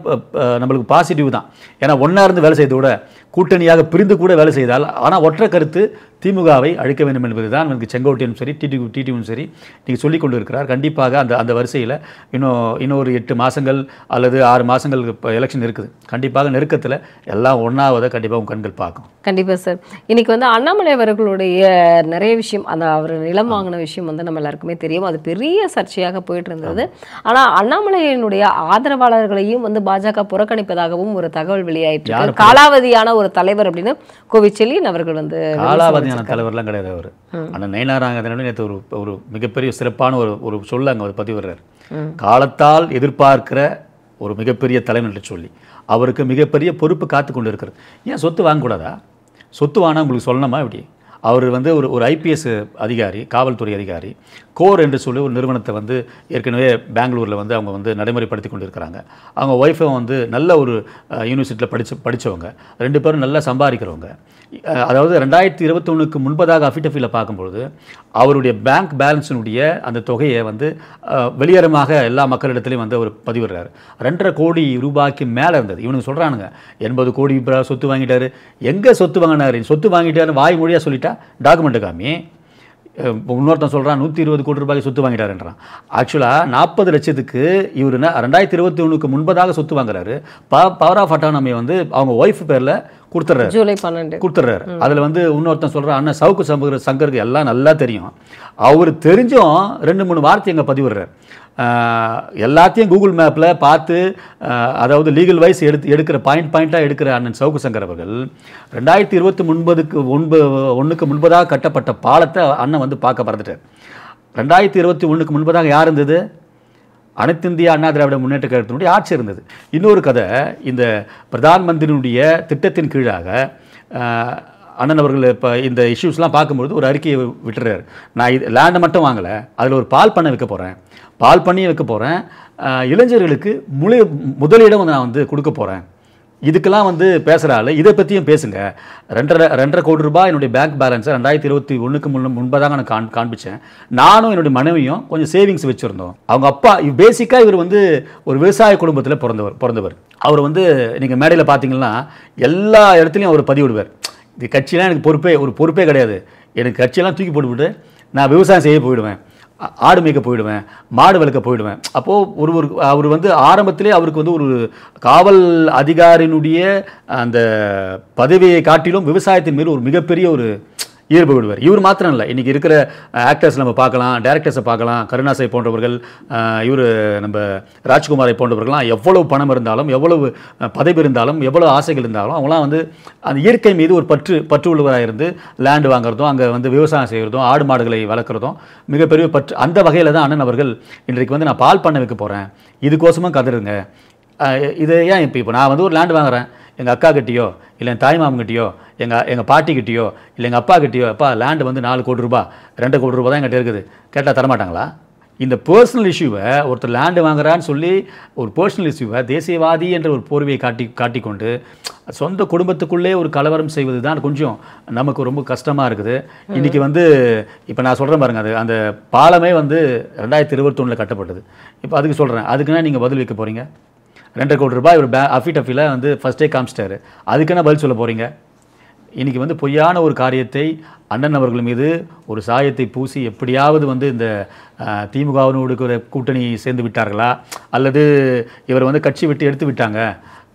நம்மளுக்கு பாசிட்டிவ் தான். ஏன்னா ஒன்றா இருந்து வேலை செய்து கூட கூட்டணியாக பிரிந்து கூட வேலை செய்தால், ஆனால் ஒற்றை கருத்து திமுகவை அழிக்க வேண்டும் என்பதுதான் எனக்கு செங்கோட்டையும் சரி டிடிவும் சரி நீங்கள் சொல்லிக் கொண்டு இருக்கிறார். கண்டிப்பாக அந்த வரிசையில் இன்னொரு 8 மாதங்கள் அல்லது 6 மாதங்கள் இப்போ எலெக்ஷன் இருக்குது. கண்டிப்பாக நெருக்கத்தில் எல்லாம் ஒன்றாவதை கண்டிப்பாக உங்கள் கண்கள் பார்க்கும். கண்டிப்பாக சார். இன்னைக்கு வந்து அண்ணாமலை அவர்களுடைய நிறைய விஷயம், அந்த அவர் நிலம் வாங்கின விஷயம் வந்து நம்ம எல்லாருக்குமே தெரியும். அது பெரிய சர்ச்சையாக போயிட்டு இருந்தது. ஆனால் அண்ணாமலையினுடைய ஆதரவாளர்களையும் வந்து பாஜக புறக்கணிப்பதாகவும் ஒரு தகவல் வெளியாயிட்டு, காலாவதியான ஒரு தலைவர் அப்படின்னு கோவிச்செல்லியன் அவர்கள் வந்து. காலாவதியான தலைவர்லாம் கிடையாது அவர். ஆனால் நயனாராங்க நேற்று ஒரு மிகப்பெரிய சிறப்பான ஒரு சொல்ல அங்கே அவர் பதிவிடுறார். காலத்தால் எதிர்பார்க்கிற ஒரு மிகப்பெரிய தலைவர் என்று சொல்லி அவருக்கு மிகப்பெரிய பொறுப்பு காத்து கொண்டு இருக்கிறது. ஏன் சொத்து வாங்கக்கூடாதா? சொத்து வாங்கினா உங்களுக்கு சொல்லணுமா? இப்படி அவர் வந்து ஒரு ஐபிஎஸ் அதிகாரி, காவல்துறை அதிகாரி, கோர் என்று சொல்லி ஒரு நிறுவனத்தை வந்து ஏற்கனவே பெங்களூரில் வந்து அவங்க வந்து நடைமுறைப்படுத்தி கொண்டு இருக்கிறாங்க. அவங்க ஒய்ஃபும் வந்து நல்ல ஒரு யூனிவர்சிட்டியில் படித்தவங்க, 2 பேரும் நல்லா சம்பாதிக்கிறவங்க. அதாவது 2021க்கு முன்பதாக அஃபிடவியில் பார்க்கும்பொழுது அவருடைய பேங்க் பேலன்ஸினுடைய அந்த தொகையை வந்து வெளியரமாக எல்லா மக்களிடத்துலையும் வந்து அவர் பதிவிடுறாரு. 2.5 கோடி ரூபாய்க்கு மேலே இருந்தது. இவனுக்கு சொல்கிறானுங்க 80 கோடி சொத்து வாங்கிட்டாரு. எங்கே சொத்து வாங்கினாரு? சொத்து வாங்கிட்டாரு வாய் மொழியாக சொல்லிட்டா டாக்குமெண்ட்டு காமி. இன்னொருத்தன் சொல்கிறான் 120 கோடி ரூபாய்க்கு சொத்து வாங்கிட்டாருன்றான். ஆக்சுவலாக 40 லட்சத்துக்கு இவர் 2021க்கு முன்பதாக சொத்து வாங்குறாரு. பவர் ஆஃப் அட்டானமி வந்து அவங்க ஒய்ஃப் பேரில் கொடுத்துட்றாரு, ஜூலை 12 கொடுத்துட்றாரு. அதில் வந்து இன்னொருத்தன் சொல்கிறான் அண்ணன் சவுக்கு சங்கருக்கு எல்லாம் நல்லா தெரியும். அவர் தெரிஞ்சும் 2-3 வார்த்தை எங்கே பதிவிடுறார். எல்லாத்தையும் கூகுள் மேப்பில் பார்த்து, அதாவது லீகல் வைஸ் எடுக்கிற பாயிண்டாக எடுக்கிற அண்ணன் சவுக்கு சங்கர் அவர்கள் 2029க்கு முன்பதாக கட்டப்பட்ட பாலத்தை அண்ணன் வந்து பார்க்க பறந்துட்டார். 2021க்கு முன்பதாக யார் இருந்தது? அனைத்து இந்திய அண்ணா திராவிட முன்னேற்ற கழகத்தினுடைய ஆட்சி இருந்தது. இன்னொரு கதை, இந்த பிரதான் மந்திரியினுடைய திட்டத்தின் கீழாக அண்ணன் அவர்கள் இப்போ இந்த இஷ்யூஸ்லாம் பார்க்கும்பொழுது ஒரு அறிக்கையை விட்டுறாரு. நான் இது லேண்டை மட்டும் வாங்கலை, அதில் ஒரு பால் பண்ணை வைக்க போகிறேன், பால் பண்ணியை வைக்க போகிறேன், இளைஞர்களுக்கு முதலிடம் நான் வந்து கொடுக்க போகிறேன். இதுக்கெல்லாம் வந்து பேசுகிறாள், இதை பற்றியும் பேசுங்க. 2.5 கோடி ரூபாய் என்னுடைய பேங்க் பேலன்ஸை 2021க்கு முன்பதாக நான் காண்பித்தேன். நானும் என்னுடைய மனைவியும் கொஞ்சம் சேவிங்ஸ் வச்சுருந்தோம். அவங்க அப்பா பேசிக்காக இவர் வந்து ஒரு விவசாய குடும்பத்தில் பிறந்தவர். அவர் வந்து நீங்கள் மேடையில் பார்த்தீங்கன்னா எல்லா இடத்துலையும் அவர் பதிவிடுவார். இது கட்சியெலாம் எனக்கு பொறுப்பே கிடையாது, எனக்கு கட்சியெல்லாம் தூக்கி போட்டுவிட்டு நான் விவசாயம் செய்ய போயிடுவேன், ஆடு மேய்க்க போயிடுவேன், மாடு வளர்க்க போயிடுவேன். அப்போது அவர் வந்து ஆரம்பத்திலே அவருக்கு வந்து ஒரு காவல் அதிகாரியினுடைய அந்த பதவியை காட்டிலும் விவசாயத்தின் மீது ஒரு மிகப்பெரிய ஒரு ஈடுபடுவார். இவர் மாத்திரம் இல்லை, இன்றைக்கி இருக்கிற ஆக்டர்ஸ் நம்ம பார்க்கலாம், டைரக்டர்ஸை பார்க்கலாம், கருணாசை போன்றவர்கள், இவர் நம்ம ராஜ்குமாரை போன்றவர்கள்லாம் எவ்வளவு பணம் இருந்தாலும், எவ்வளவு பதவி இருந்தாலும், எவ்வளவு ஆசைகள் இருந்தாலும் அவங்களாம் வந்து அந்த இயற்கை மீது ஒரு பற்று உள்ளவராக இருந்து லேண்டு வாங்குறதும், அங்கே வந்து விவசாயம் செய்கிறதும், ஆடு மாடுகளை வளர்க்குறதும் மிகப்பெரிய பற்று. அந்த வகையில் தான் அண்ணன் அவர்கள் இன்றைக்கு வந்து நான் பால் பண்ண வைக்க போகிறேன், இதுக்கோசமாக கதறுங்க. இது ஏன் இப்போ நான் வந்து ஒரு லேண்டு வாங்குறேன், எங்கள் அக்கா கிட்டேயோ இல்லை என் தாய் மாமன்கிட்டயோ எங்கள் பாட்டிக்கிட்டேயோ இல்லை எங்கள் அப்பா கிட்டேயோ, அப்பா லேண்டு வந்து 4 கோடி ரூபா 2 கோடி ரூபா தான் எங்கிட்ட இருக்குது, கேட்டால் தரமாட்டாங்களா? இந்த பர்சனல் இஷ்யூவை ஒருத்தர் லேண்டு வாங்குறான்னு சொல்லி ஒரு பர்சனல் இஷ்யூவை தேசியவாதி என்ற ஒரு போர்வையை காட்டிக்கொண்டு சொந்த குடும்பத்துக்குள்ளே ஒரு கலவரம் செய்வது தான் கொஞ்சம் நமக்கு ரொம்ப கஷ்டமாக இருக்குது. இன்றைக்கி வந்து இப்போ நான் சொல்கிறேன் பாருங்கள், அந்த பாலமே வந்து 2021 கட்டப்பட்டது. இப்போ அதுக்கு சொல்கிறேன், அதுக்குன்னா நீங்கள் பதில் வைக்க போகிறீங்க? 2 கோடி ரூபாய் ஒரு அஃபிடவியில் வந்து ஃபஸ்ட்டே காமிச்சிட்டாரு, அதுக்குன்னா பதில் சொல்ல போகிறீங்க? இன்றைக்கி வந்து பொய்யான ஒரு காரியத்தை அண்ணன் அவர்கள் மீது ஒரு சாயத்தை பூசி எப்படியாவது வந்து இந்த திமுகவினோடு ஒரு கூட்டணி சேர்ந்து விட்டார்களா, அல்லது இவர் வந்து கட்சி விட்டு எடுத்து விட்டாங்க,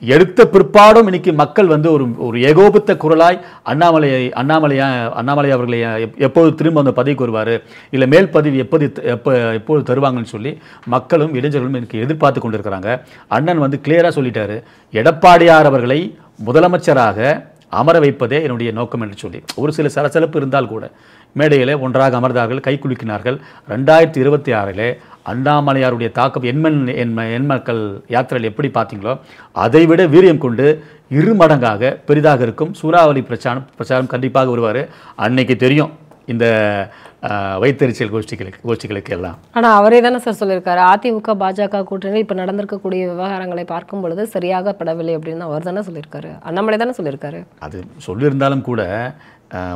எடுத்த பிற்பாடும் இன்னைக்கு மக்கள் வந்து ஒரு ஏகோபித்த குரலாய் அண்ணாமலை அவர்களை எப்போது திரும்ப அந்த பதவிக்கு வருவார், இல்லை மேல் பதவி எப்போது தருவாங்கன்னு சொல்லி மக்களும் இளைஞர்களும் எனக்கு எதிர்பார்த்து கொண்டிருக்கிறாங்க. அண்ணன் வந்து கிளியராக சொல்லிட்டாரு, எடப்பாடியார் அவர்களை முதலமைச்சராக அமர வைப்பதே என்னுடைய நோக்கம் என்று சொல்லி. ஒரு சில சலசலப்பு இருந்தால் கூட மேடையில் ஒன்றாக அமர்ந்தார்கள், கை குலுக்கினார்கள். 2026 அண்ணாமலையாருடைய தாக்கம் என் மக்கள் யாத்திரையில் எப்படி பார்த்தீங்களோ அதை விட வீரியம் கொண்டு 2 மடங்காக பெரிதாக இருக்கும். சூறாவளி பிரச்சாரம் கண்டிப்பாக வருவார். அன்னைக்கு தெரியும் இந்த வைத்தறிச்சல் கோஷ்டிகளுக்கு எல்லாம். ஆனால் அவரே தானே சார் சொல்லியிருக்காரு, அதிமுக பாஜக கூட்டணி இப்போ நடந்திருக்கக்கூடிய விவகாரங்களை பார்க்கும் பொழுது சரியாக படவில்லை அப்படின்னு அவர் தானே சொல்லியிருக்காரு, அண்ணாமலை தானே சொல்லியிருக்காரு. அது சொல்லியிருந்தாலும் கூட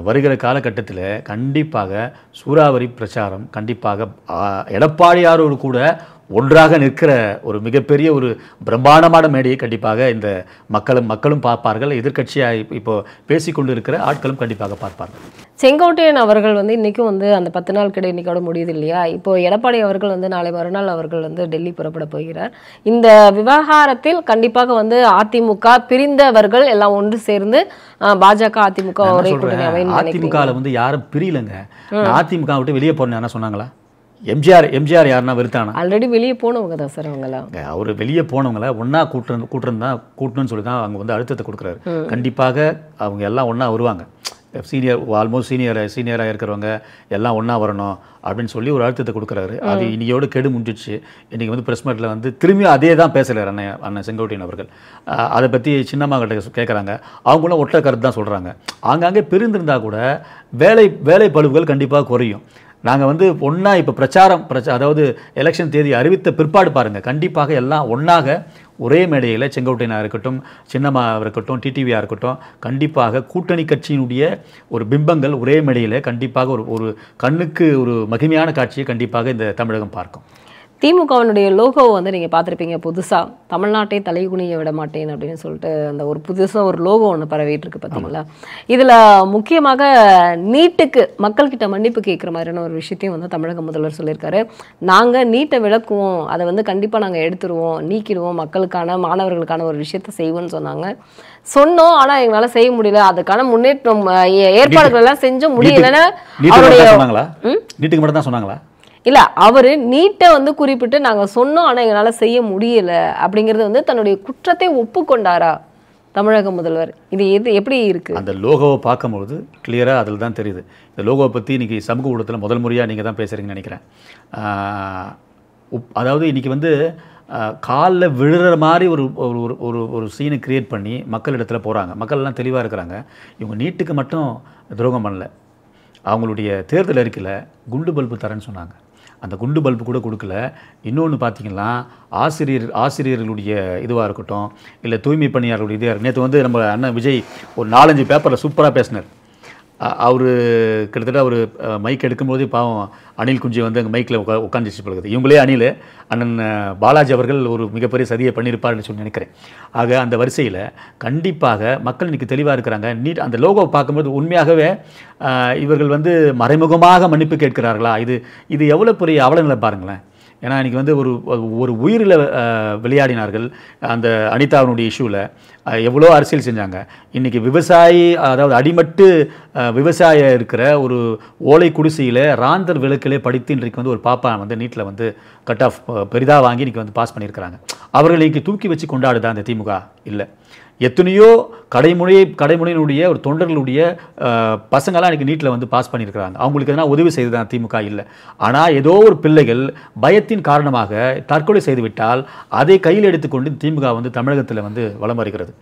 வருகிற காலகட்டத்தில் கண்டிப்பாக சூறாவளி பிரச்சாரம் கண்டிப்பாக எடப்பாடியாரோடு கூட ஒன்றாக நிற்கிற ஒரு மிகப்பெரிய ஒரு பிரம்மாண்டமான மேடையை கண்டிப்பாக இந்த மக்களும் பார்ப்பார்கள். எதிர்க்கட்சியாக இப்போ பேசிக்கொண்டு இருக்கிற ஆட்களும் கண்டிப்பாக பார்ப்பார்கள். செங்கோட்டையன் அவர்கள் வந்து இன்றைக்கும் வந்து அந்த 10 நாள் கடை இன்னைக்கோட முடியுது இல்லையா? இப்போ எடப்பாடி அவர்கள் வந்து நாளை மறுநாள் அவர்கள் வந்து டெல்லி புறப்பட போகிறார். இந்த விவகாரத்தில் கண்டிப்பாக வந்து அதிமுக பிரிந்தவர்கள் எல்லாம் ஒன்று சேர்ந்து பாஜக அதிமுக ஒரே கூட்டணி அமைன்னு அதிமுகவில் வந்து யாரும் பிரியலைங்க. அதிமுக விட்டு வெளியே போறேன்னு என்ன சொன்னாங்களா? எம்ஜிஆர் யாருன்னா வெறுத்தானா? ஆல்ரெடி வெளியே போனவங்க தான் சார் அவங்களாம். அவர் வெளியே போனவங்கள ஒன்றா கூட்டணும்னு சொல்லி தான் அவங்க வந்து அழுத்தத்தை கொடுக்குறாரு. கண்டிப்பாக அவங்க எல்லாம் ஒன்றா வருவாங்க. ஆல்மோஸ்ட் சீனியராக இருக்கிறவங்க எல்லாம் ஒன்றா வரணும் அப்படின்னு சொல்லி ஒரு அழுத்தத்தை கொடுக்குறாரு. அது இன்னையோடு கெடு முடிஞ்சிச்சு. இன்றைக்கி வந்து ப்ரெஸ் மீட்டில் வந்து திரும்பியும் அதே தான் பேசலைர் அண்ணன் செங்கோட்டையன் அவர்கள். அதை பற்றி சின்னம்மா கிட்ட கேட்குறாங்க. அவங்களும் ஒற்றை கருத்து தான் சொல்கிறாங்க. ஆங்காங்கே பிரிந்திருந்தால் கூட வேலை பளுவுகள் கண்டிப்பாக குறையும். நாங்கள் வந்து ஒன்றா இப்போ அதாவது எலெக்ஷன் தேதி அறிவித்த பிற்பாடு பாருங்கள், கண்டிப்பாக எல்லாம் ஒன்றாக ஒரே மேடையில் செங்கோட்டையனாக இருக்கட்டும், சின்னம்மாவாக இருக்கட்டும், டிடிவியாக இருக்கட்டும், கண்டிப்பாக கூட்டணி கட்சியினுடைய ஒரு பிம்பங்கள் ஒரே மேடையில் கண்டிப்பாக ஒரு கண்ணுக்கு ஒரு மகிமையான காட்சியை கண்டிப்பாக இந்த தமிழகம் பார்க்கும். திமுகவினுடைய லோகோ வந்து நீங்கள் பார்த்துருப்பீங்க. புதுசாக தமிழ்நாட்டை தலைகுனிய விட மாட்டேன் அப்படின்னு சொல்லிட்டு அந்த ஒரு புதுசாக ஒரு லோகோ ஒன்று பரவிட்டு இருக்கு பார்த்தீங்களா? இதில் முக்கியமாக நீட்டுக்கு மக்கள்கிட்ட மன்னிப்பு கேட்குற மாதிரியான ஒரு விஷயத்தையும் வந்து தமிழக முதல்வர் சொல்லியிருக்காரு. நாங்கள் நீட்டை விளக்குவோம், அதை வந்து கண்டிப்பாக நாங்கள் எடுத்துருவோம், நீக்கிடுவோம், மக்களுக்கான மாணவர்களுக்கான ஒரு விஷயத்தை செய்வோம்னு சொன்னோம். ஆனால் எங்களால் செய்ய முடியல. அதுக்கான முன்னேற்றம் ஏற்பாடுகள் எல்லாம் செஞ்சும் முடியலன்னு அவருடைய நீட்டுக்கு மட்டும் தான் சொன்னாங்களா? இல்லை, அவர் நீட்டை வந்து குறிப்பிட்டு நாங்கள் சொன்னோம் ஆனால் எங்களால் செய்ய முடியல அப்படிங்கிறது வந்து தன்னுடைய குற்றத்தை ஒப்புக்கொண்டாரா தமிழக முதல்வர்? இது எப்படி இருக்குது? அந்த லோகோவை பார்க்கும்பொழுது கிளியராக அதில் தான் தெரியுது. இந்த லோகோவை பற்றி இன்றைக்கி சமூக ஊடகத்தில் முதல் முறையாக நீங்கள் தான் பேசுகிறீங்கன்னு நினைக்கிறேன். அதாவது இன்றைக்கி வந்து காலில் விழுற மாதிரி ஒரு சீனை கிரியேட் பண்ணி மக்களிடத்தில் போகிறாங்க. மக்கள்லாம் தெளிவாக இருக்கிறாங்க. இவங்க நீட்டுக்கு மட்டும் துரோகம் பண்ணல. அவங்களுடைய தேர்தல் அறிக்கையில் குண்டு பல்பு தரேன்னு சொன்னாங்க. அந்த குண்டு பல்பு கூட கொடுக்கல. இன்னொன்று பார்த்தீங்கன்னா ஆசிரியர்களுடைய இதுவாக இருக்கட்டும், இல்லை தூய்மை பணியாளர்களுடைய இதாக இருக்கும். நேற்று வந்து நம்ம அண்ணன் விஜய் ஒரு 4-5 பேப்பரில் சூப்பராக பேசினார். அவர் கிட்டத்தட்ட அவர் மைக் எடுக்கும்போது பாவம் அணில் குஞ்சு வந்து அங்கே மைக்கில் உட்காந்துச்சு பழகுது. இவங்களே அணில் அண்ணன் பாலாஜி அவர்கள் ஒரு மிகப்பெரிய சதியை பண்ணியிருப்பார்னு சொல்லி நினைக்கிறேன். ஆக அந்த வரிசையில் கண்டிப்பாக மக்கள் இன்றைக்கி தெளிவாக இருக்கிறாங்க. அந்த லோகோவை பார்க்கும்போது உண்மையாகவே இவர்கள் வந்து மறைமுகமாக மன்னிப்பு கேட்கிறார்களா? இது எவ்வளோ பெரிய அவலங்களை பாருங்களேன். ஏன்னா இன்றைக்கி வந்து ஒரு உயிரில் விளையாடினார்கள். அந்த அனிதாவினுடைய இஷ்யூவில் எவ்வளோ அரசியல் செஞ்சாங்க. இன்றைக்கி விவசாயி, அதாவது அடிமட்டு விவசாய இருக்கிற ஒரு ஓலை குடிசையில் ராந்தர் விளக்கிலே படித்து இன்றைக்கு வந்து ஒரு பாப்பா வந்து நீட்டில் வந்து கட் ஆஃப் பெரிதாக வாங்கி இன்றைக்கி வந்து பாஸ் பண்ணியிருக்கிறாங்க. அவர்களை இன்றைக்கி தூக்கி வச்சு கொண்டாடுதா அந்த திமுக? இல்லை. எத்தனையோ கடைமுனையினுடைய ஒரு தொண்டர்களுடைய பசங்களாம் இன்றைக்கி நீட்டில் வந்து பாஸ் பண்ணியிருக்கிறாங்க. அவங்களுக்கு எதனா உதவி செய்ததான் திமுக? இல்லை. ஆனால் ஏதோ ஒரு பிள்ளைகள் பயத்தின் காரணமாக தற்கொலை செய்துவிட்டால் அதை கையில் எடுத்துக்கொண்டு திமுக வந்து தமிழகத்தில் வந்து வலம் வருகிறது.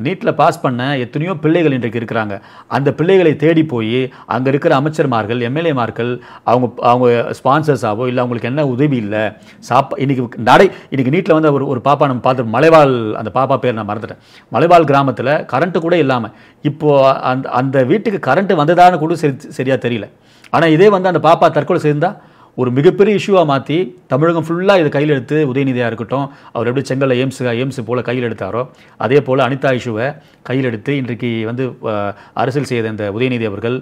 நீட்டில் பாஸ் பண்ண எத்தனையோ பிள்ளைகள் இன்றைக்கு இருக்கிறாங்க. அந்த பிள்ளைகளை தேடி போய் அங்கே இருக்கிற அமைச்சர்மார்கள், எம்எல்ஏமார்கள், அவங்க ஸ்பான்சர்ஸாவோ இல்லை அவங்களுக்கு என்ன உதவி இல்லை, இன்னைக்கு நீட்டில் வந்து ஒரு பாப்பா நம்ம பார்த்து மலைவாழ், அந்த பாப்பா பேர் நான் மறந்துட்டேன், மலைவாழ் கிராமத்தில் கரண்ட்டு கூட இல்லாமல் இப்போது அந்த வீட்டுக்கு கரண்ட்டு வந்ததான்னு கூட சரியாக தெரியல. ஆனால் இதே வந்து அந்த பாப்பா தற்கொலை செய்திருந்தால் ஒரு மிகப்பெரிய இஷ்யூவாக மாற்றி தமிழகம் ஃபுல்லாக இதை கையில் எடுத்து, உதயநிதியாக இருக்கட்டும், அவர் எப்படி செங்கல்ல எய்ம்ஸ் போல் கையில் எடுத்தாரோ அதே போல் அனிதா இஷ்யூவை கையில் எடுத்து இன்றைக்கு வந்து அரசியல் செய்த இந்த உதயநிதி அவர்கள்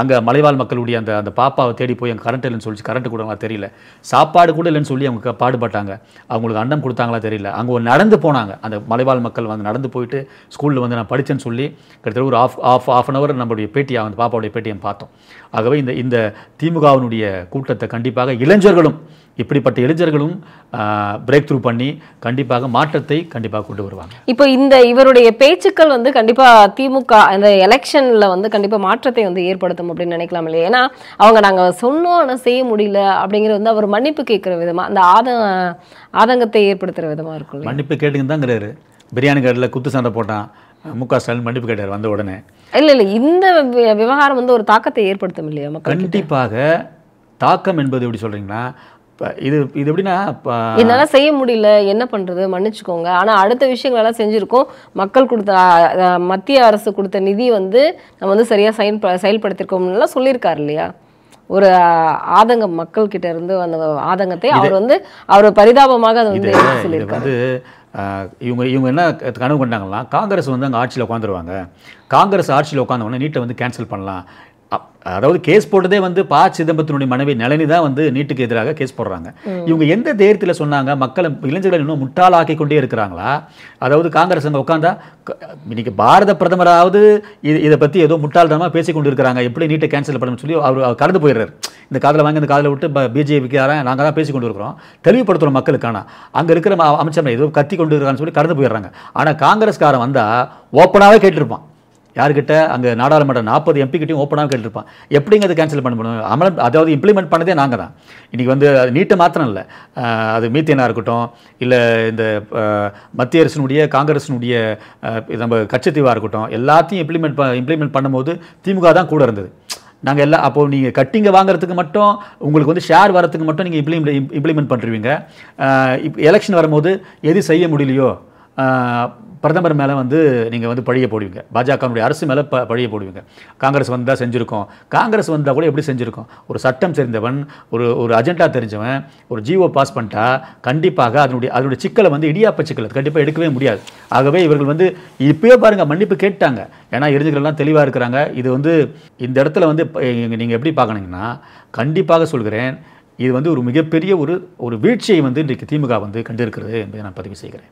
அங்கே மலைவாழ் மக்களுடைய அந்த பாப்பாவை தேடி போய் அங்கே கரண்ட் இல்லைன்னு சொல்லி, கரண்ட்டு கூட தெரியல, சாப்பாடு கூட இல்லைன்னு சொல்லி அவங்க பாடுபட்டாங்க. அவங்களுக்கு அன்னம் கொடுத்தாங்களா தெரியல. அங்கே ஒரு நடந்து போனாங்க அந்த மலைவாழ் மக்கள் வந்து நடந்து போயிட்டு ஸ்கூலில் வந்து நான் படித்தேன்னு சொல்லி கிட்டத்தட்ட ஒரு ஆஃப் அன் ஹவர் நம்மளுடைய பேட்டியை, அந்த பாப்பாவுடைய பேட்டியை பார்த்தோம். ஆகவே இந்த திமுகவினுடைய கூட்டத்தை கண்டிப்பாக இளைஞர்களும், இப்படிப்பட்ட இளைஞர்களும் பிரேக் த்ரூ பண்ணி கண்டிப்பாக மாற்றத்தை கண்டிப்பாக கொண்டு வருவாங்க. இப்போ இவருடைய பேச்சுக்கள் வந்து கண்டிப்பா திமுக அந்த எலெக்ஷன்ல வந்து கண்டிப்பா மாற்றத்தை வந்து ஏற்படுத்தும் அப்படின்னு நினைக்கலாம் இல்லையா? ஏன்னா அவங்க நாங்க சொன்னோம் ஆனால் செய்ய முடியல அப்படிங்கிறது வந்து அவர் மன்னிப்பு கேட்கிற விதமா, அந்த ஆதங்கத்தை ஏற்படுத்துற விதமா இருக்கும். மன்னிப்பு கேட்டுன்னு தாங்கிறாரு. பிரியாணி கடையில் குத்து சண்டை போட்டான், முக ஸ்டாலின் மன்னிப்பு கேட்டார் வந்த உடனே. இல்லை இந்த விவகாரம் வந்து ஒரு தாக்கத்தை ஏற்படுத்தும் இல்லையா மக்கள்? கண்டிப்பாக தாக்கம் என்பது எப்படி சொல்கிறீங்கன்னா, இது இது எப்படின்னா என்னால செய்ய முடியல, என்ன பண்றது, மன்னிச்சுக்கோங்க. ஆனா அடுத்த விஷயங்கள் எல்லாம் செஞ்சிருக்கோம். மக்கள் கொடுத்த மத்திய அரசு கொடுத்த நிதி வந்து நம்ம வந்து சரியா செயல்படுத்திருக்கோம்னு சொல்லியிருக்காரு இல்லையா? ஒரு ஆதங்கம் மக்கள் கிட்ட இருந்து அந்த ஆதங்கத்தை அவர் வந்து அவர் பரிதாபமாக அதை வந்து சொல்லியிருக்காரு. இவங்க என்ன கனவு கொண்டாங்கன்னா, காங்கிரஸ் வந்து அங்கே ஆட்சியில் உட்காந்துருவாங்க, காங்கிரஸ் ஆட்சியில் உட்காந்தவொடனே நீட்டை வந்து கேன்சல் பண்ணலாம். அதாவது கேஸ் போட்டதே வந்து ப. சிதம்பரத்தினுடைய மனைவி நளினி தான் வந்து நீட்டுக்கு எதிராக கேஸ் போடுறாங்க. இவங்க எந்த தைரியத்தில் சொன்னாங்க? மக்களை இளைஞர்கள் இன்னும் முட்டாளாக்கி கொண்டே இருக்கிறாங்களா? அதாவது காங்கிரஸ் அங்கே உட்காந்தா இன்னைக்கு பாரத பிரதமராவது இதை பற்றி ஏதோ முட்டாள்தனமாக பேசி கொண்டு இருக்கிறாங்க, எப்படி நீட்டை கேன்சல் பண்ணணும்னு சொல்லி அவர் கடந்து போயிடுறாரு. இந்த காதில் வாங்கி இந்த காதில் விட்டு பிஜேபிக்காரன் நாங்கள் தான் பேசி கொண்டு இருக்கிறோம், தெளிவுபடுத்துகிறோம் மக்களுக்கான. அங்கே இருக்கிற அமைச்சர் ஏதோ கத்தி கொண்டு இருக்கிறான்னு சொல்லி கடந்து போயிடுறாங்க. ஆனால் காங்கிரஸ்காரன் வந்தால் ஓப்பனாகவே கேட்டிருப்பான். யார்கிட்ட? அங்கே நாடாளுமன்ற 40 MP கிட்டையும் ஓப்பனாக கேட்டிருப்பான். எப்படிங்க அது கேன்சல் பண்ண முடியும்? அதாவது இம்ப்ளிமெண்ட் பண்ணதே நாங்கள் தான். இன்றைக்கி வந்து அது நீட்டை மாத்திரம் இல்லை, அது மீத்தேனாக இருக்கட்டும், இல்லை இந்த மத்திய அரசினுடைய காங்கிரஸினுடைய நம்ம கட்சித்தீவாக இருக்கட்டும், எல்லாத்தையும் இம்ப்ளிமெண்ட் பண்ணும்போது திமுக தான் கூட இருந்தது. நாங்கள் எல்லாம் அப்போது நீங்கள் கட்டிங்க வாங்குறதுக்கு மட்டும், உங்களுக்கு வந்து ஷேர் வரத்துக்கு மட்டும் நீங்கள் இம்ப்ளிமெண்ட் பண்ணுறீங்க. இப்போ எலெக்ஷன் வரும்போது எது செய்ய முடியலையோ பிரதமர் மேலே வந்து நீங்கள் வந்து பழிய போடுவீங்க, பாஜகனுடைய அரசு மேலே பழிய போடுவீங்க. காங்கிரஸ் வந்தால் செஞ்சுருக்கோம், காங்கிரஸ் வந்தால் கூட எப்படி செஞ்சுருக்கோம்? ஒரு சட்டம் தெரிந்தவன், ஒரு அஜெண்டா தெரிஞ்சவன் ஒரு ஜிஓ பாஸ் பண்ணிட்டா கண்டிப்பாக அதனுடைய சிக்கலை வந்து இடியாப்ப சிக்கல் கண்டிப்பாக எடுக்கவே முடியாது. ஆகவே இவர்கள் வந்து இப்போயே பாருங்கள் மன்னிப்பு கேட்டாங்க. ஏன்னா எரிஞ்சுகளெல்லாம் தெளிவாக இருக்கிறாங்க. இது வந்து இந்த இடத்துல வந்து நீங்கள் எப்படி பார்க்கணுங்கன்னா, கண்டிப்பாக சொல்கிறேன், இது வந்து ஒரு மிகப்பெரிய ஒரு வீழ்ச்சியை வந்து இன்றைக்கு திமுக வந்து கண்டிருக்கிறது என்பதை நான் பதிவு செய்கிறேன்.